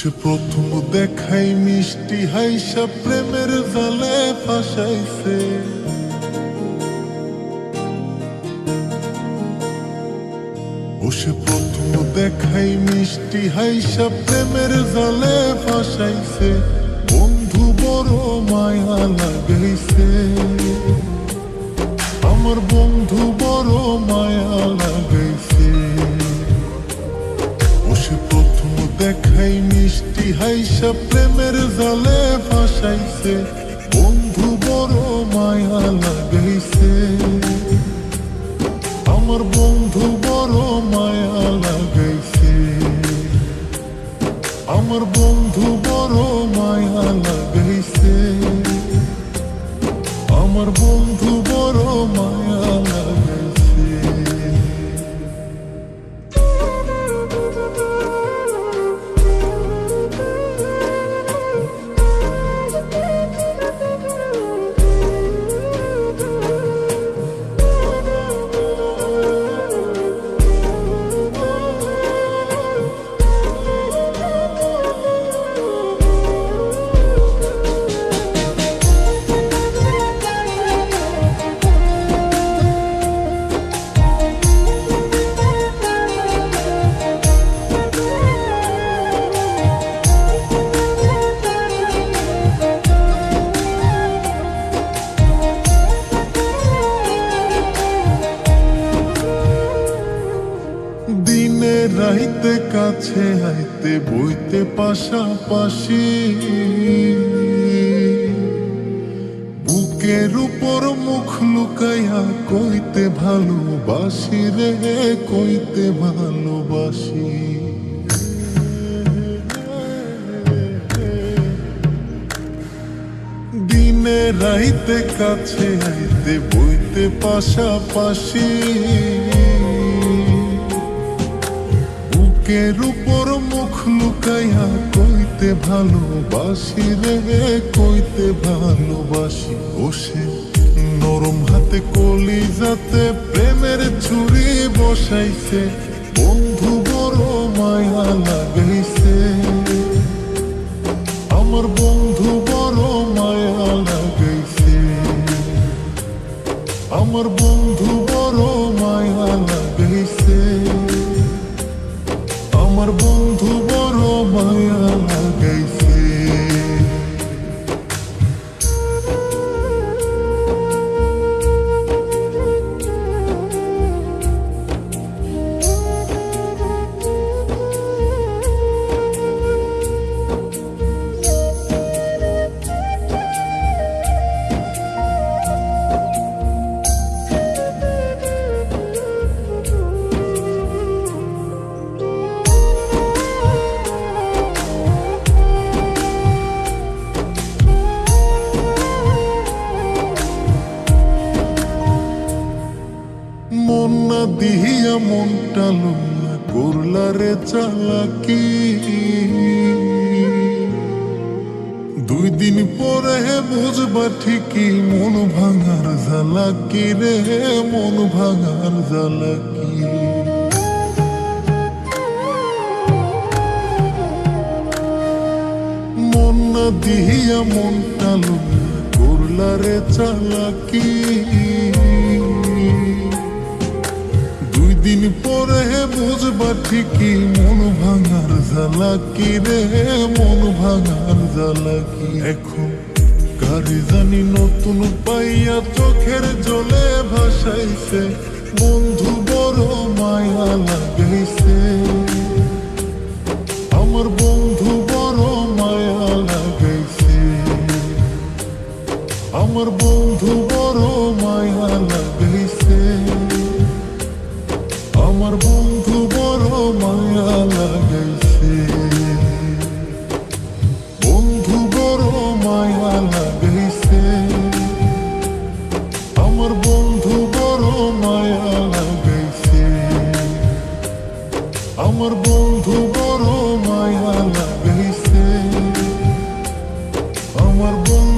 সে প্রথম দেখাই মিষ্টি হাইসা প্রেমের জালে ফাঁসাইছে। ও সে প্রথম দেখাই মিষ্টি হাইসা প্রেমের জালে ফাঁসাইছে। বন্ধু বড় মায়া লাগাইছে, আমার বন্ধু বড় মায়া লাগাইছে। ও সে প্রথম দেখাই মিষ্টি হাইসা প্রেমের জালে ফাঁসাইছে। বন্ধু বড় মায়া লাগাইছে, আমার বন্ধু বড় মায়া লাগাইছে। আমার বন্ধু বড় মায়া লাগাইছে, আমার বন্ধু বড় মায়া লাগাইছে। দিনে রাইতে কাছে আইতে বইতে পাশাপাশি, বুকের উপর মুখ লুকাইয়া কইতে ভালোবাসি রে, কইতে ভালোবাসি। দিনে রাইতে কাছে আইতে বইতে পাশাপাশি, বুকের উপর মুখ লুকাইয়া কইতে ভালোবাসি রে, কইতে ভালোবাসি। বসে নরম হাতে কলিজাতে প্রেমের ছুরি বসাইছে। বন্ধু বড় মায়া লাগাইছে, আমার বন্ধু বড় মায়া লাগাইছে। আমার বন্ধু বড় মায়া লাগাইছে, আমার বন্ধু বড় মায়া লাগাইছে। মন না দিয়া মনটা লইয়া করলা রে চালাকি। 2 দিন পরে বুঝবা ঠিকই মন ভাঙার জ্বালাকি রে, মন ভাঙার জ্বালাকি। মন না দিয়া মনটা লইয়া করলা রে চালাকি। 2 দিন পরে বুঝবা ঠিকই মন ভাঙার জ্বালাকি রে, মন ভাঙার জ্বালাকি। এখন কারে জানি নতুন পাইয়া চোখের জলে ভাসাইছে। বন্ধু বড় মায়া লাগাইছে, আমার বন্ধু বড় মায়া লাগাইছে। আমার বন্ধু বড় মায়া লাগাইছে, আমার বন্ধু বড় মায়া লাগাইছে। বন্ধু বড় মায়া লাগাইছে, আমার বন্ধু বড় মায়া লাগাইছে। আমার বন্ধু বড় মায়া লাগাইছে, আমার বন্ধু